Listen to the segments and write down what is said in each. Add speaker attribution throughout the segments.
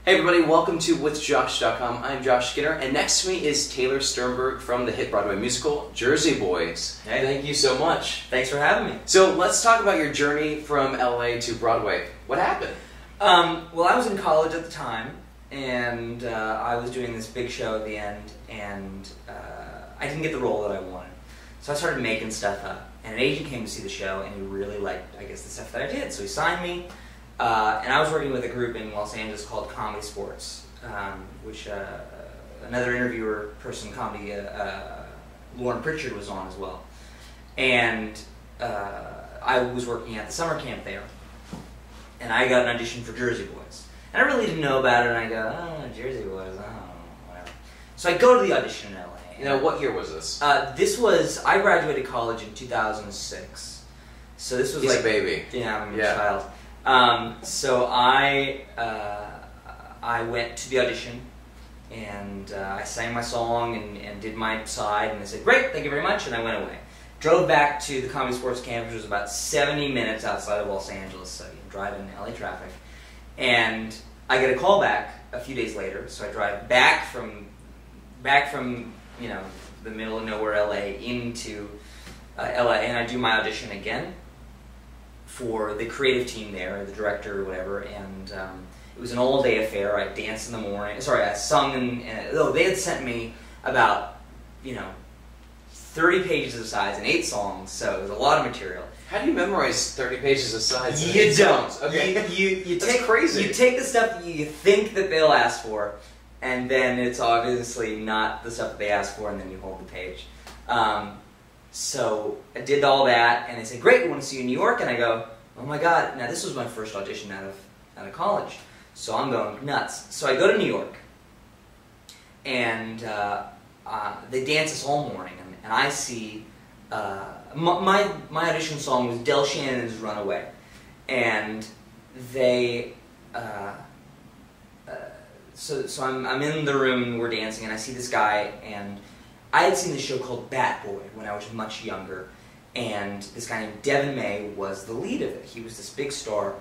Speaker 1: Hey everybody, welcome to WithJosh.com. I'm Josh Skinner, and next to me is Taylor Sternberg from the hit Broadway musical, Jersey Boys.
Speaker 2: Hey.
Speaker 1: Thank you so much.
Speaker 2: Thanks for having me.
Speaker 1: So let's talk about your journey from LA to Broadway. What happened?
Speaker 2: Well, I was in college at the time, and I was doing this big show at the end, and I didn't get the role that I wanted. So I started making stuff up, and an agent came to see the show, and he really liked, I guess, the stuff that I did. So he signed me. And I was working with a group in Los Angeles called Comedy Sports, which another interviewer person, Lauren Pritchard, was on as well. And I was working at the summer camp there, and I got an audition for Jersey Boys. And I really didn't know about it, and I go, oh, Jersey Boys, oh, whatever. So I go to the audition in LA.
Speaker 1: Now, what year was this?
Speaker 2: I graduated college in 2006. So this was
Speaker 1: He's
Speaker 2: like...
Speaker 1: a baby.
Speaker 2: Yeah, I'm a child. So I went to the audition, and I sang my song and did my side, and they said, great, thank you very much, and I went away. Drove back to the Comedy Sports camp, which was about 70 minutes outside of Los Angeles, so you drive in LA traffic, and I get a call back a few days later, so I drive back from you know, the middle of nowhere LA into LA, and I do my audition again for the creative team there, the director or whatever, and it was an all-day affair. I danced in the morning. Sorry, I sung, they had sent me about, 30 pages of sides and 8 songs, so it was a lot of material.
Speaker 1: How do you memorize 30 pages of sides?
Speaker 2: You don't.
Speaker 1: Songs? Okay.
Speaker 2: You
Speaker 1: That's
Speaker 2: take
Speaker 1: crazy.
Speaker 2: You take the stuff that you think that they'll ask for, and then it's obviously not the stuff that they ask for, and then you hold the page. So I did all that, and they said, great, we want to see you in New York, and I go, oh my god, now this was my first audition out of college, so I'm going nuts. So I go to New York, and they dance us all morning, and I see, my audition song was Del Shannon's Runaway, and they, so I'm in the room, and we're dancing, and I see this guy, and I had seen this show called Bat Boy when I was much younger, and this guy named Devin May was the lead of it. He was this big star,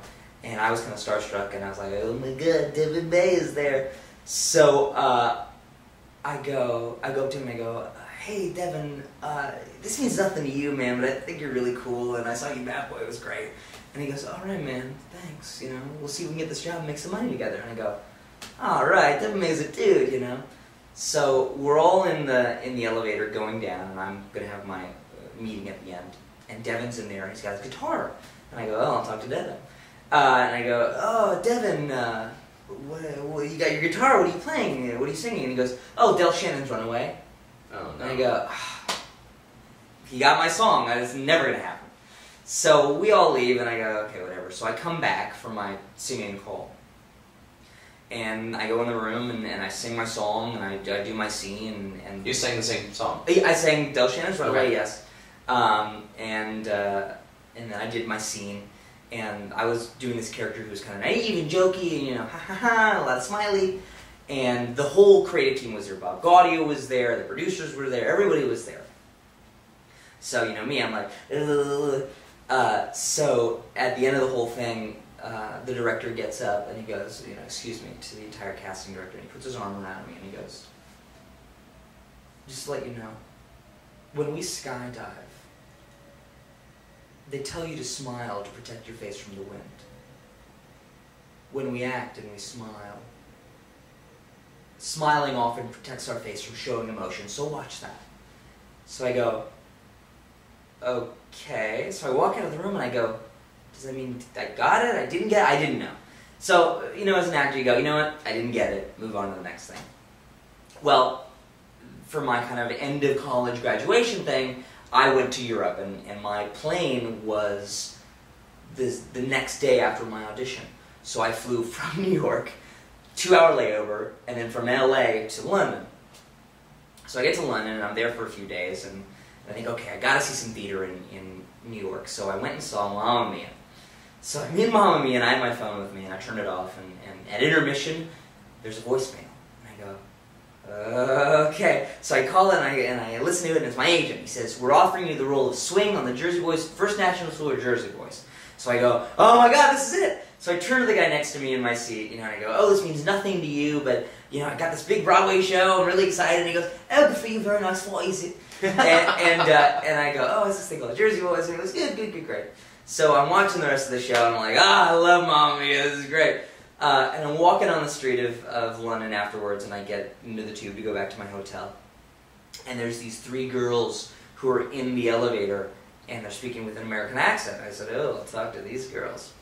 Speaker 2: and I was kind of starstruck, and I was like, oh my god, Devin May is there. So I go up to him and I go, hey Devin, this means nothing to you, man, but I think you're really cool, and I saw you in Bat Boy, it was great. And he goes, alright man, thanks, we'll see if we can get this job and make some money together. And I go, alright, Devin May's a dude, So we're all in the elevator going down, and I'm going to have my meeting at the end. And Devin's in there, and he's got his guitar. And I go, oh, I'll talk to Devin. And I go, oh, Devin, what, you got your guitar, what are you playing? What are you singing? And he goes, oh, Del Shannon's Runaway.
Speaker 1: Oh, no.
Speaker 2: And I go, he got my song, that's never going to happen. So we all leave, and I go, okay, whatever. So I come back from my singing call. And I go in the room, and I sing my song, and I do my scene, and...
Speaker 1: You sang the same song?
Speaker 2: I sang Del Shannon's Runaway,
Speaker 1: okay.
Speaker 2: Yes. And then I did my scene, and I was doing this character who was kind of naive and jokey, and ha ha ha, a lot of smiley, and the whole creative team was there. Bob Gaudio was there, the producers were there, everybody was there. So, me, I'm like, so at the end of the whole thing, the director gets up and he goes, excuse me, to the entire casting director, and he puts his arm around me and he goes, just to let you know, when we skydive, they tell you to smile to protect your face from the wind. When we act and we smile, smiling often protects our face from showing emotion, so watch that. So I go, okay. So I walk out of the room and I go, does that mean I got it? I didn't get it? I didn't know. So, as an actor you go, you know what? I didn't get it. Move on to the next thing. Well, for my kind of end of college graduation thing, I went to Europe, and my plane was the next day after my audition. So I flew from New York, 2-hour layover, and then from LA to London. So I get to London, and I'm there for a few days, and I think, okay, I gotta see some theater in New York. So I went and saw Mamma Mia. So I'm in Mamma Mia, and I had my phone with me, and I turned it off, and at intermission, there's a voicemail. And I go, okay. So I call it, and I listen to it, and it's my agent. He says, we're offering you the role of Swing on the Jersey Boys, first national tour of Jersey Boys. So I go, oh my god, this is it. So I turn to the guy next to me in my seat, and I go, "Oh, this means nothing to you, but I got this big Broadway show. I'm really excited." And he goes, "Oh, good for you. Very nice voice." and I go, "Oh, what's this thing called? Jersey Boys?" And he goes, "Good, great." So I'm watching the rest of the show, and I'm like, I love Mamma Mia. This is great. And I'm walking on the street of London afterwards, and I get into the tube to go back to my hotel. And there's these 3 girls who are in the elevator, and they're speaking with an American accent. I said, "Oh, I'll talk to these girls."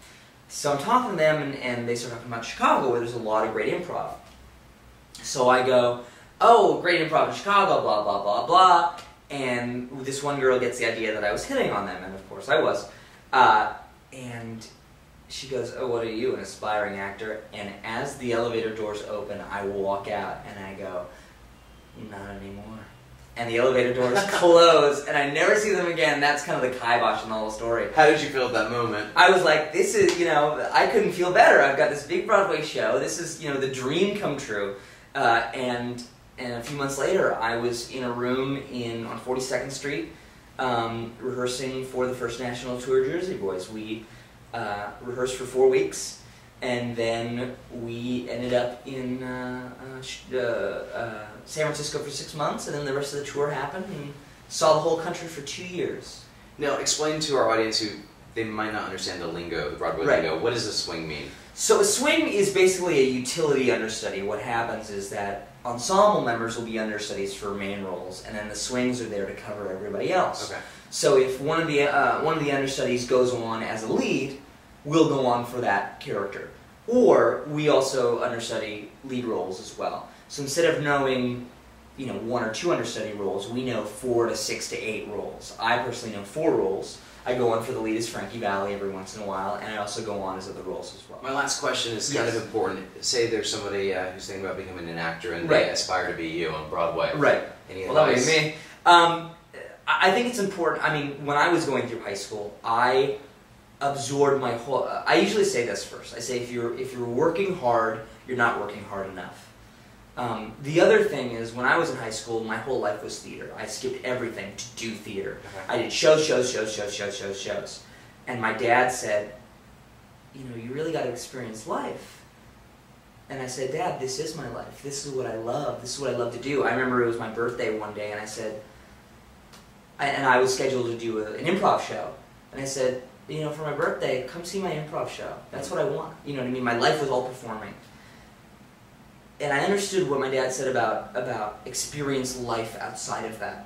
Speaker 2: So I'm talking to them, and they start talking about Chicago, where there's a lot of great improv. So I go, "Oh, great improv in Chicago, blah, blah, blah, blah." And this one girl gets the idea that I was hitting on them, and of course I was. And she goes, "Oh, what are you, an aspiring actor?" And as the elevator doors open, I walk out, and I go, "Not anymore." And the elevator doors close, and I never see them again. That's kind of the kibosh in the whole story.
Speaker 1: How did you feel at that moment?
Speaker 2: I was like, this is, I couldn't feel better. I've got this big Broadway show. This is, the dream come true. And a few months later, I was in a room on 42nd Street, rehearsing for the first national tour of Jersey Boys. We rehearsed for 4 weeks, and then we ended up in San Francisco for 6 months, and then the rest of the tour happened, and saw the whole country for 2 years.
Speaker 1: Now, explain to our audience who they might not understand the lingo, the Broadway lingo. What does a swing mean? So
Speaker 2: a swing is basically a utility understudy. What happens is that ensemble members will be understudies for main roles, and then the swings are there to cover everybody else.
Speaker 1: Okay.
Speaker 2: So if one of the understudies goes on as a lead, we'll go on for that character. Or we also understudy lead roles as well. So instead of knowing, 1 or 2 understudy roles, we know 4 to 6 to 8 roles. I personally know 4 roles. I go on for the lead as Frankie Valli every once in a while, and I also go on as other roles as well.
Speaker 1: My last question is kind of important. Say there's somebody who's thinking about becoming an actor, and they aspire to be you on Broadway.
Speaker 2: Right.
Speaker 1: Any
Speaker 2: Well, that would
Speaker 1: advice?
Speaker 2: be me. I think it's important. I mean, when I was going through high school, I absorbed my whole. I usually say this first. I say if you're working hard, you're not working hard enough. The other thing is, when I was in high school, my whole life was theater. I skipped everything to do theater. I did shows. And my dad said, you really got to experience life. And I said, "Dad, this is my life. This is what I love. This is what I love to do." I remember it was my birthday one day, and I said, and I was scheduled to do an improv show. And I said, for my birthday, come see my improv show. That's what I want. You know what I mean? My life was all performing. And I understood what my dad said about experience life outside of that.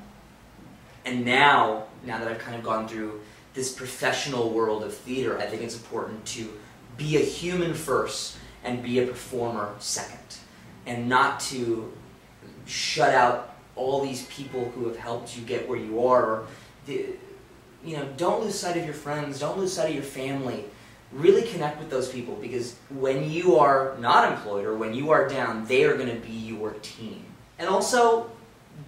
Speaker 2: And now that I've kind of gone through this professional world of theater, I think it's important to be a human first and be a performer second. And not to shut out all these people who have helped you get where you are. Don't lose sight of your friends. Don't lose sight of your family. Really connect with those people, because when you are not employed or when you are down, they are going to be your team. And also,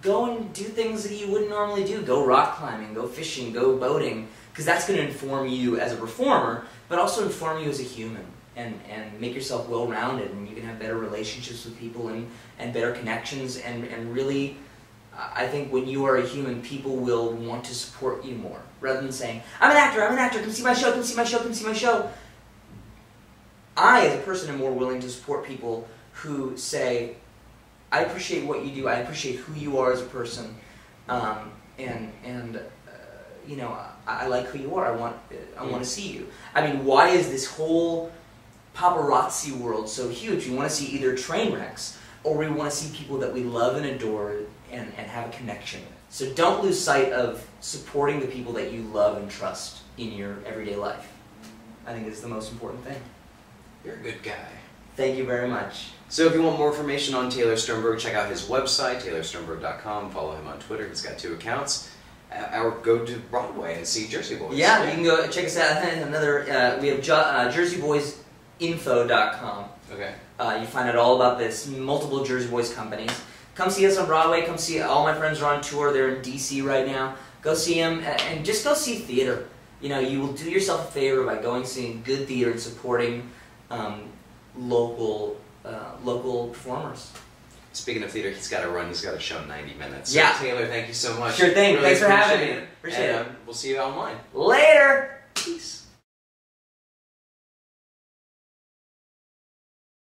Speaker 2: go and do things that you wouldn't normally do. Go rock climbing, go fishing, go boating, because that's going to inform you as a performer, but also inform you as a human, and make yourself well-rounded, and you can have better relationships with people and better connections, and really, I think when you are a human, people will want to support you more, rather than saying, I'm an actor, come see my show, come see my show, come see my show. I, as a person, am more willing to support people who say, I appreciate what you do, I appreciate who you are as a person, I like who you are, I want to see you. I mean, why is this whole paparazzi world so huge? We want to see either train wrecks, or we want to see people that we love and adore and have a connection with. So don't lose sight of supporting the people that you love and trust in your everyday life. I think it's the most important thing.
Speaker 1: You're a good guy.
Speaker 2: Thank you very much.
Speaker 1: So if you want more information on Taylor Sternberg, check out his website, taylorsternberg.com. Follow him on Twitter. He's got 2 accounts. Or go to Broadway and see Jersey Boys.
Speaker 2: Yeah, you can go check us out. We have jerseyboysinfo.com.
Speaker 1: Okay.
Speaker 2: You find out all about this, multiple Jersey Boys companies. Come see us on Broadway. Come see, all my friends are on tour. They're in D.C. right now. Go see them, and just go see theater. You will do yourself a favor by going seeing good theater and supporting local performers.
Speaker 1: Speaking of theater, he's got to run. He's got a show in 90 minutes.
Speaker 2: Yeah.
Speaker 1: So, Taylor, thank you so much.
Speaker 2: Sure thing.
Speaker 1: Really
Speaker 2: Thanks for having me.
Speaker 1: Appreciate it. We'll see you online.
Speaker 2: Later.
Speaker 1: Peace.